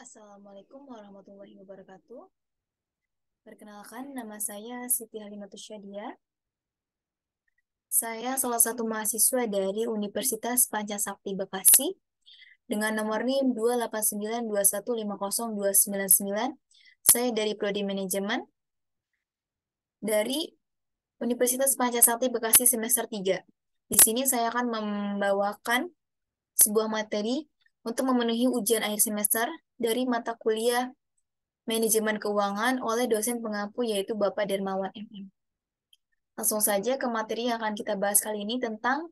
Assalamualaikum warahmatullahi wabarakatuh. Perkenalkan, nama saya Siti Halimatus Syadia. Saya salah satu mahasiswa dari Universitas Pancasakti Bekasi dengan nomor NIM 28921502999. Saya dari Prodi Manajemen dari Universitas Pancasakti Bekasi semester 3. Di sini saya akan membawakan sebuah materi untuk memenuhi ujian akhir semester dari mata kuliah Manajemen Keuangan oleh dosen pengampu yaitu Bapak Dermawan MM. Langsung saja ke materi yang akan kita bahas kali ini tentang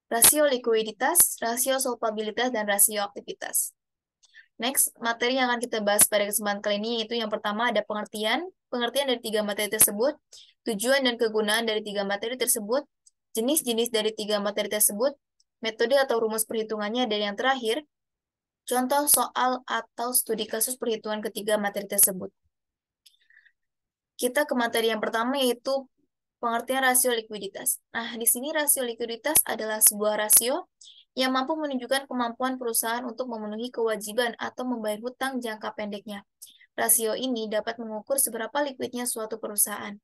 rasio likuiditas, rasio solvabilitas, dan rasio aktivitas. Next, materi yang akan kita bahas pada kesempatan kali ini yaitu yang pertama ada pengertian dari tiga materi tersebut, tujuan dan kegunaan dari tiga materi tersebut, jenis-jenis dari tiga materi tersebut, metode atau rumus perhitungannya, dan yang terakhir, contoh soal atau studi kasus perhitungan ketiga materi tersebut. Kita ke materi yang pertama yaitu pengertian rasio likuiditas. Nah, di sini rasio likuiditas adalah sebuah rasio yang mampu menunjukkan kemampuan perusahaan untuk memenuhi kewajiban atau membayar hutang jangka pendeknya. Rasio ini dapat mengukur seberapa likuidnya suatu perusahaan,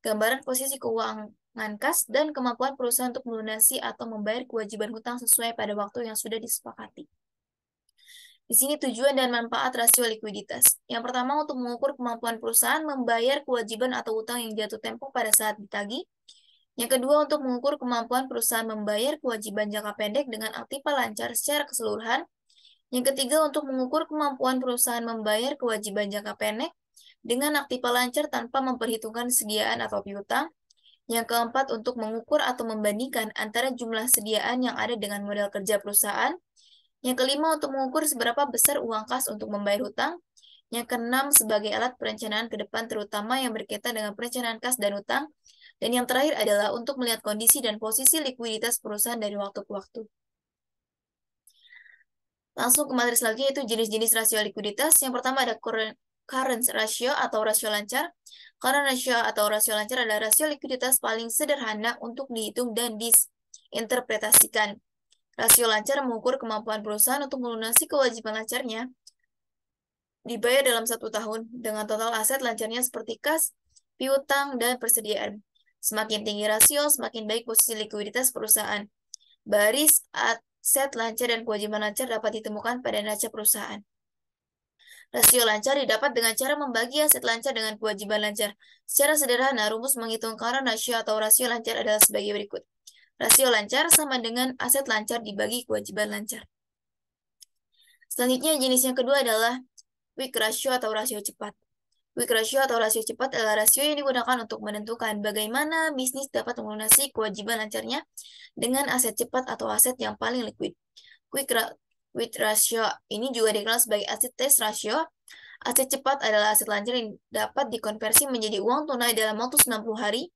gambaran posisi keuangan kas, dan kemampuan perusahaan untuk melunasi atau membayar kewajiban hutang sesuai pada waktu yang sudah disepakati. Di sini tujuan dan manfaat rasio likuiditas. Yang pertama untuk mengukur kemampuan perusahaan membayar kewajiban atau utang yang jatuh tempo pada saat ditagih. Yang kedua untuk mengukur kemampuan perusahaan membayar kewajiban jangka pendek dengan aktiva lancar secara keseluruhan. Yang ketiga untuk mengukur kemampuan perusahaan membayar kewajiban jangka pendek dengan aktiva lancar tanpa memperhitungkan sediaan atau piutang. Yang keempat untuk mengukur atau membandingkan antara jumlah sediaan yang ada dengan modal kerja perusahaan. Yang kelima, untuk mengukur seberapa besar uang kas untuk membayar hutang. Yang keenam, sebagai alat perencanaan ke depan terutama yang berkaitan dengan perencanaan kas dan hutang. Dan yang terakhir adalah untuk melihat kondisi dan posisi likuiditas perusahaan dari waktu ke waktu. Langsung ke materi selanjutnya yaitu jenis-jenis rasio likuiditas. Yang pertama ada current ratio atau rasio lancar. Current ratio atau rasio lancar adalah rasio likuiditas paling sederhana untuk dihitung dan diinterpretasikan. Rasio lancar mengukur kemampuan perusahaan untuk melunasi kewajiban lancarnya dibayar dalam 1 tahun dengan total aset lancarnya seperti kas, piutang, dan persediaan. Semakin tinggi rasio, semakin baik posisi likuiditas perusahaan. Baris aset lancar dan kewajiban lancar dapat ditemukan pada neraca perusahaan. Rasio lancar didapat dengan cara membagi aset lancar dengan kewajiban lancar. Secara sederhana, rumus menghitung current ratio atau rasio lancar adalah sebagai berikut. Rasio lancar sama dengan aset lancar dibagi kewajiban lancar. Selanjutnya, jenis yang kedua adalah quick ratio atau rasio cepat. Quick ratio atau rasio cepat adalah rasio yang digunakan untuk menentukan bagaimana bisnis dapat melunasi kewajiban lancarnya dengan aset cepat atau aset yang paling liquid. Quick ratio ini juga dikenal sebagai asset test ratio. Aset cepat adalah aset lancar yang dapat dikonversi menjadi uang tunai dalam waktu 90 hari.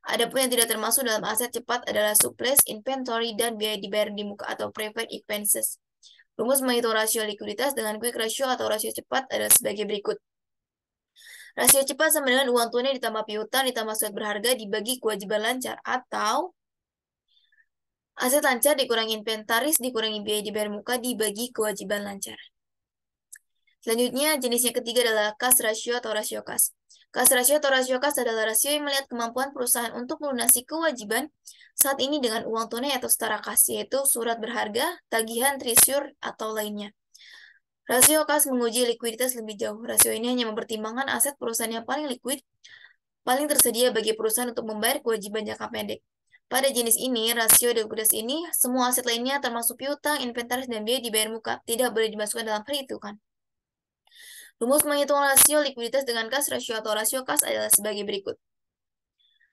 Adapun yang tidak termasuk dalam aset cepat adalah surplus, inventory, dan biaya dibayar di muka atau private expenses. Rumus menghitung rasio likuiditas dengan quick ratio atau rasio cepat adalah sebagai berikut. Rasio cepat sama dengan uang tunai ditambah piutang ditambah surat berharga dibagi kewajiban lancar, atau aset lancar dikurangi inventaris dikurangi biaya dibayar muka dibagi kewajiban lancar. Selanjutnya, jenis yang ketiga adalah cash ratio atau rasio kas. Cash ratio atau rasio kas adalah rasio yang melihat kemampuan perusahaan untuk melunasi kewajiban saat ini dengan uang tunai atau setara kas, yaitu surat berharga, tagihan, treasure, atau lainnya. Rasio kas menguji likuiditas lebih jauh. Rasio ini hanya mempertimbangkan aset perusahaan yang paling liquid, paling tersedia bagi perusahaan untuk membayar kewajiban jangka pendek. Pada jenis ini, rasio likuiditas ini, semua aset lainnya termasuk piutang, inventaris, dan biaya dibayar muka tidak boleh dimasukkan dalam perhitungan. Rumus menghitung rasio likuiditas dengan kas ratio atau rasio kas adalah sebagai berikut.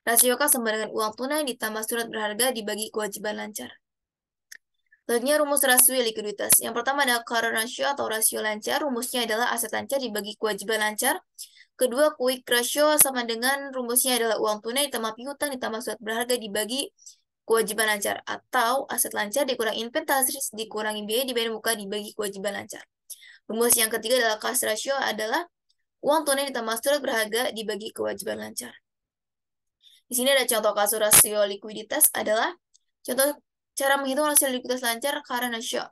Rasio kas sama dengan uang tunai ditambah surat berharga dibagi kewajiban lancar. Selanjutnya rumus rasio likuiditas. Yang pertama ada current ratio atau rasio lancar. Rumusnya adalah aset lancar dibagi kewajiban lancar. Kedua, quick ratio sama dengan rumusnya adalah uang tunai ditambah piutang ditambah surat berharga dibagi kewajiban lancar. Atau aset lancar dikurangi inventaris dikurangi biaya dibayar muka dibagi kewajiban lancar. Rumus yang ketiga adalah cash ratio adalah uang tunai ditambah surat berharga dibagi kewajiban lancar. Di sini ada contoh kasus rasio likuiditas adalah contoh cara menghitung rasio likuiditas lancar current ratio.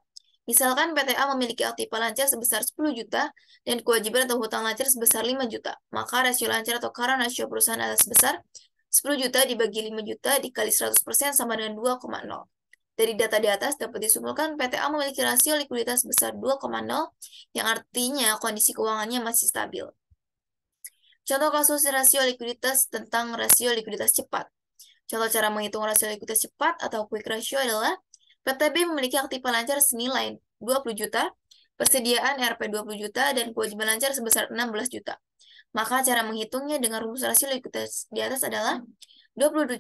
Misalkan PTA memiliki aktiva lancar sebesar 10 juta dan kewajiban atau hutang lancar sebesar 5 juta, maka rasio lancar atau current ratio perusahaan adalah sebesar 10 juta dibagi 5 juta dikali 100% sama dengan 2,0. Dari data di atas dapat disimpulkan PTA memiliki rasio likuiditas sebesar 2,0 yang artinya kondisi keuangannya masih stabil. Contoh kasus rasio likuiditas tentang rasio likuiditas cepat. Contoh cara menghitung rasio likuiditas cepat atau quick ratio adalah PTB memiliki aktiva lancar senilai 20 juta, persediaan RP 20 juta, dan kewajiban lancar sebesar 16 juta. Maka cara menghitungnya dengan rumus rasio likuiditas di atas adalah 20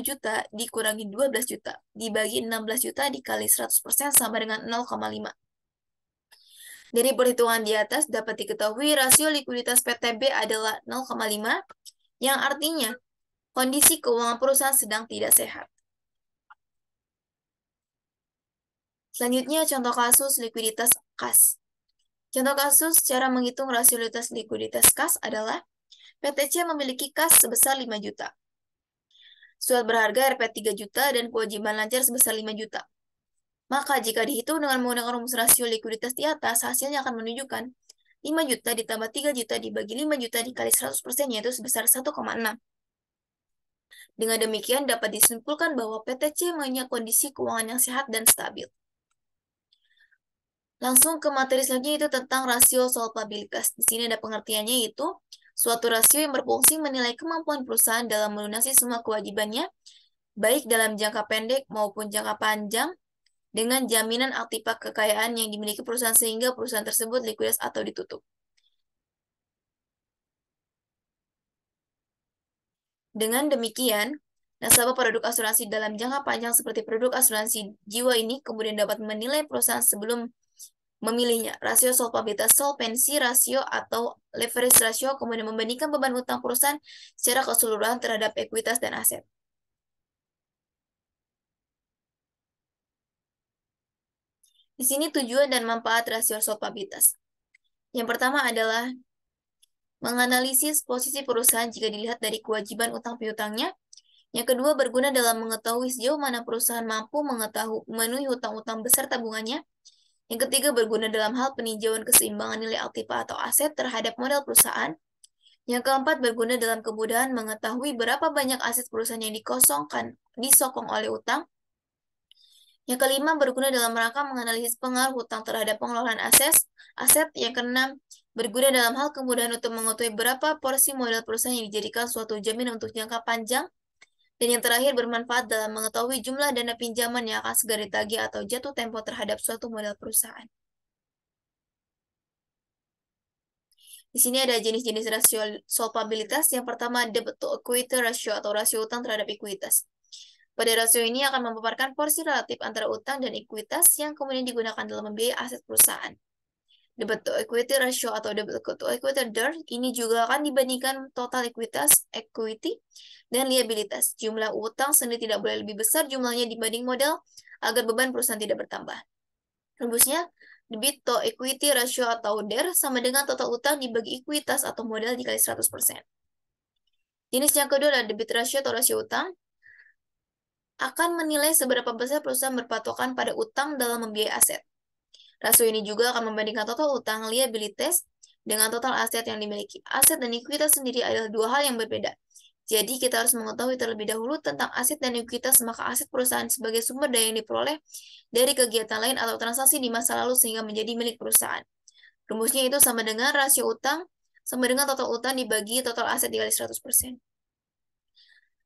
juta dikurangi 12 juta dibagi 16 juta dikali 100% sama dengan 0,5. Dari perhitungan di atas dapat diketahui rasio likuiditas PTB adalah 0,5 yang artinya kondisi keuangan perusahaan sedang tidak sehat. Selanjutnya contoh kasus likuiditas kas. Contoh kasus cara menghitung rasio likuiditas kas adalah PTC memiliki kas sebesar 5 juta. Surat berharga RP 3 juta dan kewajiban lancar sebesar 5 juta. Maka jika dihitung dengan menggunakan rumus rasio likuiditas di atas, hasilnya akan menunjukkan 5 juta ditambah 3 juta dibagi 5 juta dikali 100% yaitu sebesar 1,6. Dengan demikian dapat disimpulkan bahwa PTC mempunyai kondisi keuangan yang sehat dan stabil. Langsung ke materi selanjutnya itu tentang rasio solvabilitas. Di sini ada pengertiannya yaitu suatu rasio yang berfungsi menilai kemampuan perusahaan dalam melunasi semua kewajibannya, baik dalam jangka pendek maupun jangka panjang, dengan jaminan aktiva kekayaan yang dimiliki perusahaan sehingga perusahaan tersebut likuiditas atau ditutup. Dengan demikian, nasabah produk asuransi dalam jangka panjang seperti produk asuransi jiwa ini kemudian dapat menilai perusahaan sebelum memilihnya. Rasio solvabilitas, solvency ratio atau leverage ratio, kemudian membandingkan beban utang perusahaan secara keseluruhan terhadap ekuitas dan aset. Di sini tujuan dan manfaat rasio solvabilitas. Yang pertama adalah menganalisis posisi perusahaan jika dilihat dari kewajiban utang piutangnya. Yang kedua, berguna dalam mengetahui sejauh mana perusahaan mampu memenuhi hutang-hutang besar tabungannya. Yang ketiga, berguna dalam hal peninjauan keseimbangan nilai aktiva atau aset terhadap modal perusahaan. Yang keempat, berguna dalam kemudahan mengetahui berapa banyak aset perusahaan yang disokong oleh utang. Yang kelima, berguna dalam rangka menganalisis pengaruh hutang terhadap pengelolaan aset. Yang keenam, berguna dalam hal kemudahan untuk mengetahui berapa porsi modal perusahaan yang dijadikan suatu jaminan untuk jangka panjang. Dan yang terakhir, bermanfaat dalam mengetahui jumlah dana pinjaman yang akan segera ditagih atau jatuh tempo terhadap suatu modal perusahaan. Di sini ada jenis-jenis rasio solvabilitas. Yang pertama, debt to equity ratio atau rasio utang terhadap ekuitas. Pada rasio ini akan memaparkan porsi relatif antara utang dan ekuitas yang kemudian digunakan dalam membiayai aset perusahaan. Debt to equity ratio atau debt to equity DER ini juga akan dibandingkan total ekuitas, equity, dan liabilitas. Jumlah utang sendiri tidak boleh lebih besar jumlahnya dibanding modal agar beban perusahaan tidak bertambah. Rumusnya, debt to equity ratio atau DER sama dengan total utang dibagi ekuitas atau modal dikali 100%. Jenis yang kedua adalah debit ratio atau rasio utang. Akan menilai seberapa besar perusahaan berpatokan pada utang dalam membiayai aset. Rasio ini juga akan membandingkan total utang liabilitas dengan total aset yang dimiliki. Aset dan ekuitas sendiri adalah dua hal yang berbeda. Jadi kita harus mengetahui terlebih dahulu tentang aset dan ekuitas, maka aset perusahaan sebagai sumber daya yang diperoleh dari kegiatan lain atau transaksi di masa lalu sehingga menjadi milik perusahaan. Rumusnya itu sama dengan rasio utang sama dengan total utang dibagi total aset dikali 100%.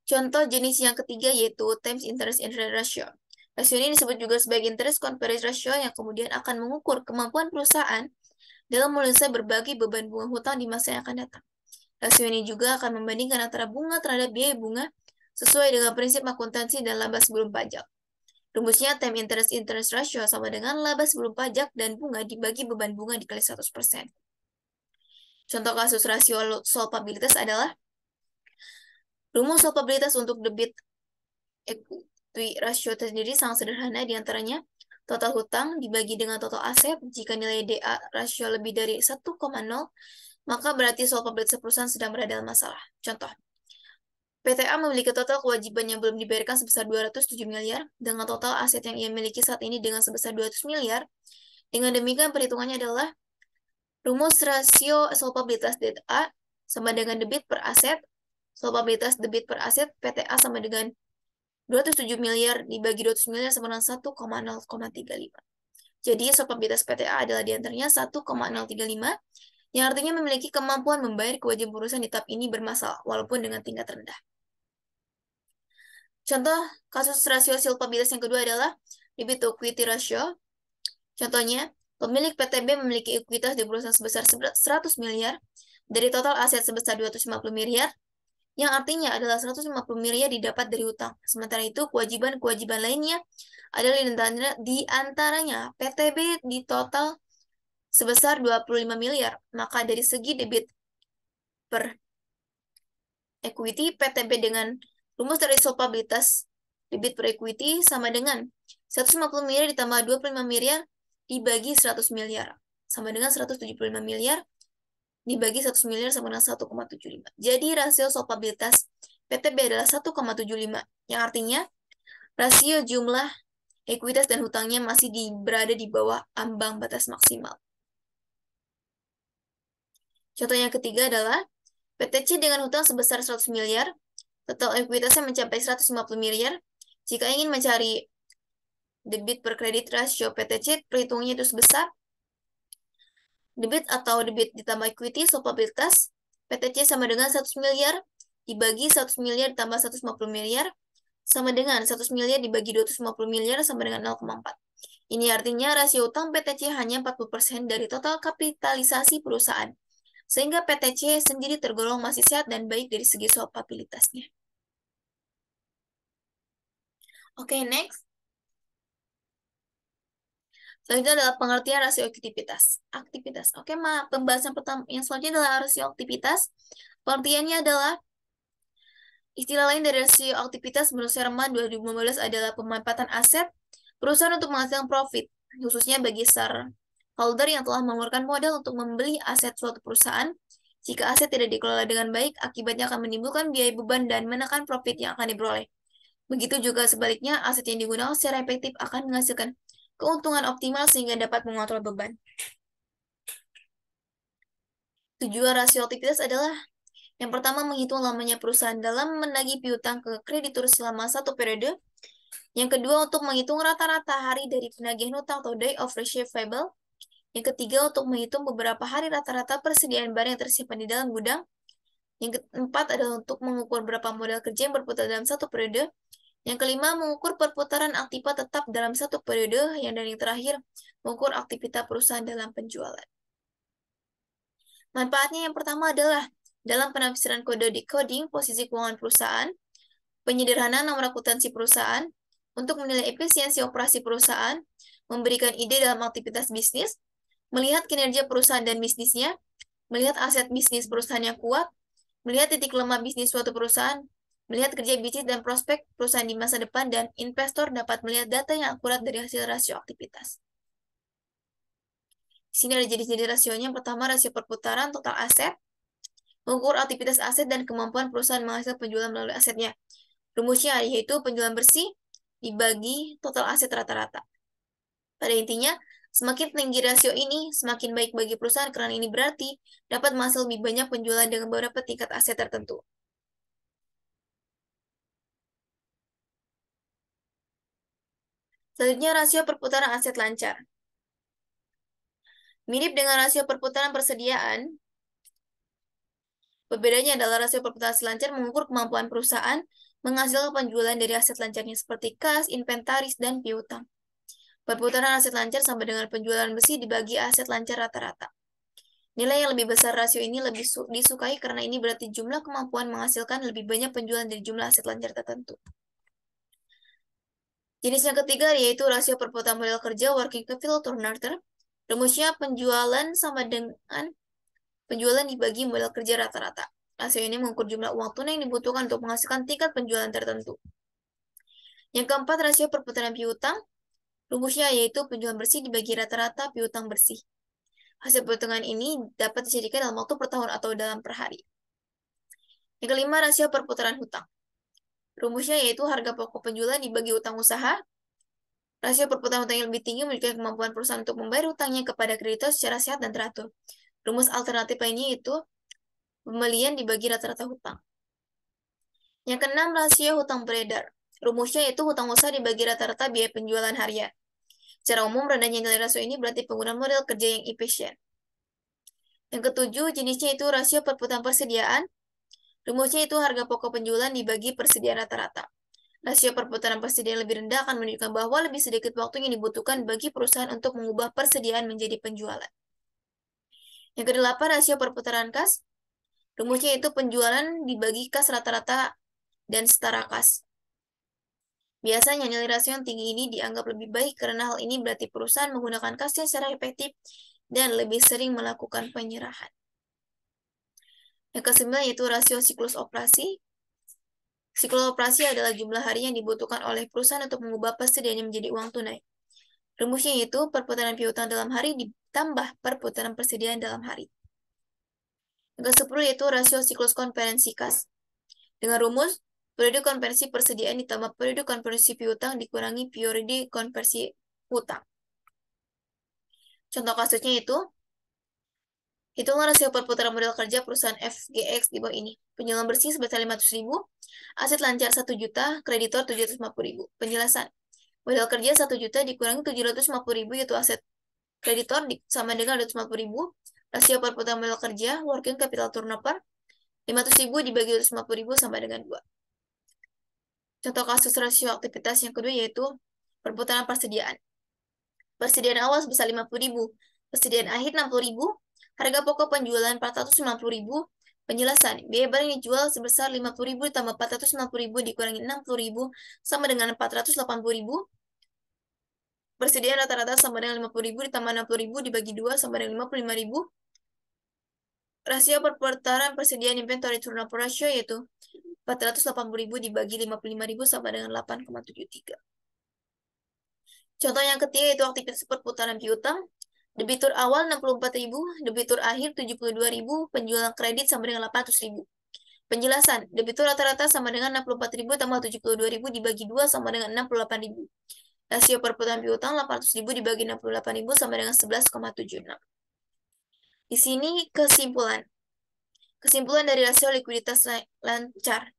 Contoh jenis yang ketiga yaitu times interest ratio. Rasio ini disebut juga sebagai interest coverage ratio yang kemudian akan mengukur kemampuan perusahaan dalam melunasi berbagai beban bunga hutang di masa yang akan datang. Rasio ini juga akan membandingkan antara bunga terhadap biaya bunga sesuai dengan prinsip akuntansi dan laba sebelum pajak. Rumusnya time interest ratio sama dengan laba sebelum pajak dan bunga dibagi beban bunga dikali 100%. Contoh kasus rasio solvabilitas adalah rumus solvabilitas untuk debit equity ratio sendiri sangat sederhana, diantaranya total hutang dibagi dengan total aset. Jika nilai DA rasio lebih dari 1,0, maka berarti solvabilitas perusahaan sedang berada dalam masalah. Contoh, PTA memiliki total kewajiban yang belum dibayarkan sebesar 207 miliar, dengan total aset yang ia miliki saat ini dengan sebesar 200 miliar. Dengan demikian, perhitungannya adalah rumus rasio solvabilitas DA sama dengan debit per aset. Solvabilitas debit per aset PTA sama dengan 207 miliar dibagi 200 miliar sama dengan 1,035. Jadi solvabilitas PTA adalah diantaranya 1,035, yang artinya memiliki kemampuan membayar kewajiban perusahaan di tahap ini bermasalah, walaupun dengan tingkat rendah. Contoh kasus rasio solvabilitas yang kedua adalah debit to equity ratio. Contohnya, pemilik PTB memiliki ekuitas di perusahaan sebesar 100 miliar dari total aset sebesar 250 miliar, yang artinya adalah 150 miliar didapat dari hutang. Sementara itu, kewajiban-kewajiban lainnya adalah di antaranya PTB di total sebesar 25 miliar. Maka dari segi debit per equity, PTB dengan rumus dari solvabilitas debit per equity sama dengan 150 miliar ditambah 25 miliar dibagi 100 miliar. Sama dengan 175 miliar dibagi 100 miliar sama dengan 1,75. Jadi rasio solvabilitas PTB adalah 1,75, yang artinya rasio jumlah ekuitas dan hutangnya masih berada di bawah ambang batas maksimal. Contoh yang ketiga adalah PTC dengan hutang sebesar 100 miliar, total ekuitasnya mencapai 150 miliar. Jika ingin mencari debit per kredit rasio PTC, perhitungannya itu sebesar debit atau debit ditambah equity solvabilitas PTC sama dengan 100 miliar dibagi 100 miliar ditambah 150 miliar sama dengan 100 miliar dibagi 250 miliar sama dengan 0,4. Ini artinya rasio utang PTC hanya 40% dari total kapitalisasi perusahaan. Sehingga PTC sendiri tergolong masih sehat dan baik dari segi solvabilitasnya. Oke, next. Selanjutnya adalah pengertian rasio aktivitas. Oke, pembahasan pertama yang selanjutnya adalah rasio aktivitas. Pengertiannya adalah istilah lain dari rasio aktivitas menurut Sherman 2015 adalah pemanfaatan aset perusahaan untuk menghasilkan profit, khususnya bagi shareholder yang telah mengeluarkan modal untuk membeli aset suatu perusahaan. Jika aset tidak dikelola dengan baik, akibatnya akan menimbulkan biaya beban dan menekan profit yang akan diperoleh. Begitu juga sebaliknya, aset yang digunakan secara efektif akan menghasilkan keuntungan optimal sehingga dapat mengontrol beban. Tujuan rasio aktivitas adalah yang pertama, menghitung lamanya perusahaan dalam menagih piutang ke kreditur selama satu periode. Yang kedua, untuk menghitung rata-rata hari dari penagihan hutang atau day of receivable. Yang ketiga, untuk menghitung beberapa hari rata-rata persediaan barang yang tersimpan di dalam gudang. Yang keempat adalah untuk mengukur berapa modal kerja yang berputar dalam satu periode. Yang kelima, mengukur perputaran aktiva tetap dalam satu periode. Dan yang terakhir, mengukur aktivitas perusahaan dalam penjualan. Manfaatnya yang pertama adalah dalam penafsiran kode decoding posisi keuangan perusahaan, penyederhanaan nomor akuntansi perusahaan, untuk menilai efisiensi operasi perusahaan, memberikan ide dalam aktivitas bisnis, melihat kinerja perusahaan dan bisnisnya, melihat aset bisnis perusahaan yang kuat, melihat titik lemah bisnis suatu perusahaan, melihat kerja bisnis dan prospek perusahaan di masa depan, dan investor dapat melihat data yang akurat dari hasil rasio aktivitas. Di sini ada jenis-jenis rasionya. Yang pertama, rasio perputaran total aset, mengukur aktivitas aset dan kemampuan perusahaan menghasilkan penjualan melalui asetnya. Rumusnya yaitu penjualan bersih dibagi total aset rata-rata. Pada intinya, semakin tinggi rasio ini, semakin baik bagi perusahaan karena ini berarti dapat menghasilkan lebih banyak penjualan dengan beberapa tingkat aset tertentu. Selanjutnya, rasio perputaran aset lancar. Mirip dengan rasio perputaran persediaan, perbedaannya adalah rasio perputaran aset lancar mengukur kemampuan perusahaan menghasilkan penjualan dari aset lancarnya seperti kas, inventaris, dan piutang. Perputaran aset lancar sama dengan penjualan bersih dibagi aset lancar rata-rata. Nilai yang lebih besar rasio ini lebih disukai karena ini berarti jumlah kemampuan menghasilkan lebih banyak penjualan dari jumlah aset lancar tertentu. Jenis yang ketiga yaitu rasio perputaran modal kerja working capital turnover. Rumusnya penjualan sama dengan penjualan dibagi modal kerja rata-rata. Rasio ini mengukur jumlah uang tunai yang dibutuhkan untuk menghasilkan tingkat penjualan tertentu. Yang keempat, rasio perputaran piutang. Rumusnya yaitu penjualan bersih dibagi rata-rata piutang bersih. Hasil perhitungan ini dapat dijadikan dalam waktu per tahun atau dalam per hari. Yang kelima, rasio perputaran hutang. Rumusnya yaitu harga pokok penjualan dibagi utang usaha. Rasio perputaran utang yang lebih tinggi menunjukkan kemampuan perusahaan untuk membayar utangnya kepada kreditor secara sehat dan teratur. Rumus alternatif lainnya yaitu pembelian dibagi rata-rata hutang. Yang keenam, rasio hutang beredar. Rumusnya yaitu hutang usaha dibagi rata-rata biaya penjualan harian. Secara umum, rendahnya nilai rasio ini berarti penggunaan model kerja yang efisien. Yang ketujuh, jenisnya itu rasio perputaran persediaan. Rumusnya itu harga pokok penjualan dibagi persediaan rata-rata. Rasio perputaran persediaan lebih rendah akan menunjukkan bahwa lebih sedikit waktu yang dibutuhkan bagi perusahaan untuk mengubah persediaan menjadi penjualan. Yang kedelapan, rasio perputaran kas. Rumusnya itu penjualan dibagi kas rata-rata dan setara kas. Biasanya nilai rasio yang tinggi ini dianggap lebih baik karena hal ini berarti perusahaan menggunakan kasnya secara efektif dan lebih sering melakukan penyerahan. Yang kesembilan yaitu rasio siklus operasi. Siklus operasi adalah jumlah hari yang dibutuhkan oleh perusahaan untuk mengubah persediaannya menjadi uang tunai. Rumusnya yaitu perputaran piutang dalam hari ditambah perputaran persediaan dalam hari. Yang ke-10 yaitu rasio siklus konversi kas. Dengan rumus, periode konversi persediaan ditambah periode konversi piutang dikurangi periode konversi hutang. Contoh kasusnya itu, hitunglah rasio perputaran modal kerja perusahaan FGX di bawah ini. Penjualan bersih sebesar 500.000, aset lancar 1 juta, kreditor 750.000. Penjelasan, modal kerja 1 juta dikurangi 750.000 yaitu aset kreditor sama dengan 250.000. Rasio perputaran modal kerja, working capital turnover, 500.000 dibagi 250.000 sama dengan 2. Contoh kasus rasio aktivitas yang kedua yaitu perputaran persediaan. Persediaan awal sebesar 50.000, persediaan akhir 60.000, harga pokok penjualan 450.000, penjelasan, biaya barang yang dijual sebesar 50.000 ditambah 450.000 dikurangi 60.000 sama dengan 480.000, persediaan rata-rata sama dengan 50.000 ditambah 60.000 dibagi 2 sama dengan 55.000, rasio perputaran persediaan inventory turnover ratio yaitu 480.000 dibagi 55.000 sama dengan 8,73. Contoh yang ketiga yaitu aktivitas perputaran piutang. Debitur awal 64.000, debitur akhir 72.000, penjualan kredit sama dengan 800.000. Penjelasan, debitur rata-rata sama dengan 64.000 tambah 72.000 dibagi 2 sama dengan 68.000. Rasio perputaran piutang 800.000 dibagi 68.000 sama dengan 11,76. Di sini kesimpulan. Kesimpulan dari rasio likuiditas lancar.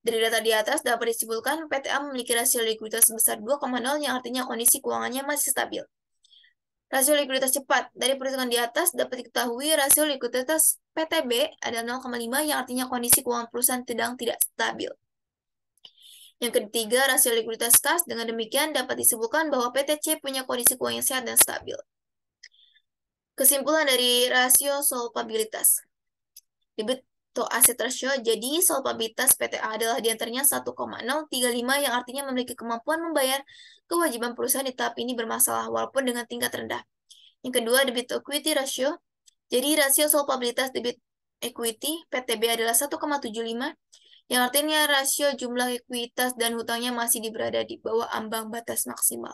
Dari data di atas dapat disimpulkan PTA memiliki rasio likuiditas sebesar 2,0 yang artinya kondisi keuangannya masih stabil. Rasio likuiditas cepat. Dari perhitungan di atas dapat diketahui rasio likuiditas PTB adalah 0,5 yang artinya kondisi keuangan perusahaan sedang tidak stabil. Yang ketiga, rasio likuiditas kas. Dengan demikian dapat disimpulkan bahwa PTC punya kondisi keuangan yang sehat dan stabil. Kesimpulan dari rasio solvabilitas. Debit to asset ratio, jadi solvabilitas PTA adalah diantaranya 1,035 yang artinya memiliki kemampuan membayar kewajiban perusahaan di tahap ini bermasalah walaupun dengan tingkat rendah. Yang kedua, debit to equity ratio, jadi rasio solvabilitas debit equity PTB adalah 1,75 yang artinya rasio jumlah ekuitas dan hutangnya masih berada di bawah ambang batas maksimal.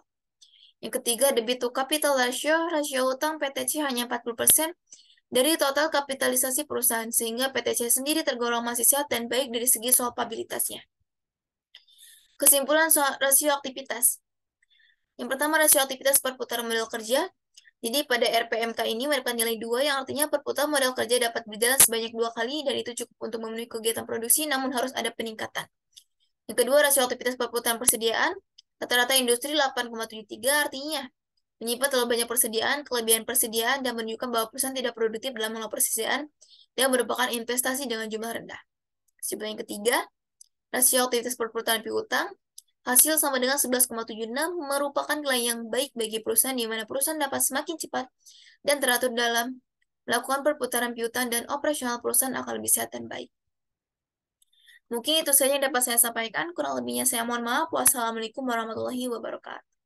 Yang ketiga, debit to capital ratio, rasio hutang PTC hanya 40% dari total kapitalisasi perusahaan, sehingga PTC sendiri tergolong masih sehat dan baik dari segi solvabilitasnya. Kesimpulan soal rasio aktivitas. Yang pertama, rasio aktivitas perputaran modal kerja. Jadi pada RPMK ini merupakan nilai 2 yang artinya perputaran modal kerja dapat berjalan sebanyak 2 kali dan itu cukup untuk memenuhi kegiatan produksi namun harus ada peningkatan. Yang kedua, rasio aktivitas perputaran persediaan. Rata-rata industri 8,73 artinya menyimpan terlalu banyak persediaan, kelebihan persediaan, dan menunjukkan bahwa perusahaan tidak produktif dalam mengelola persediaan dan merupakan investasi dengan jumlah rendah. Kesimpulan yang ketiga, rasio aktivitas perputaran piutang. Hasil sama dengan 11,76 merupakan nilai yang baik bagi perusahaan di mana perusahaan dapat semakin cepat dan teratur dalam melakukan perputaran piutang dan operasional perusahaan akan lebih sehat dan baik. Mungkin itu saja yang dapat saya sampaikan. Kurang lebihnya saya mohon maaf. Wassalamualaikum warahmatullahi wabarakatuh.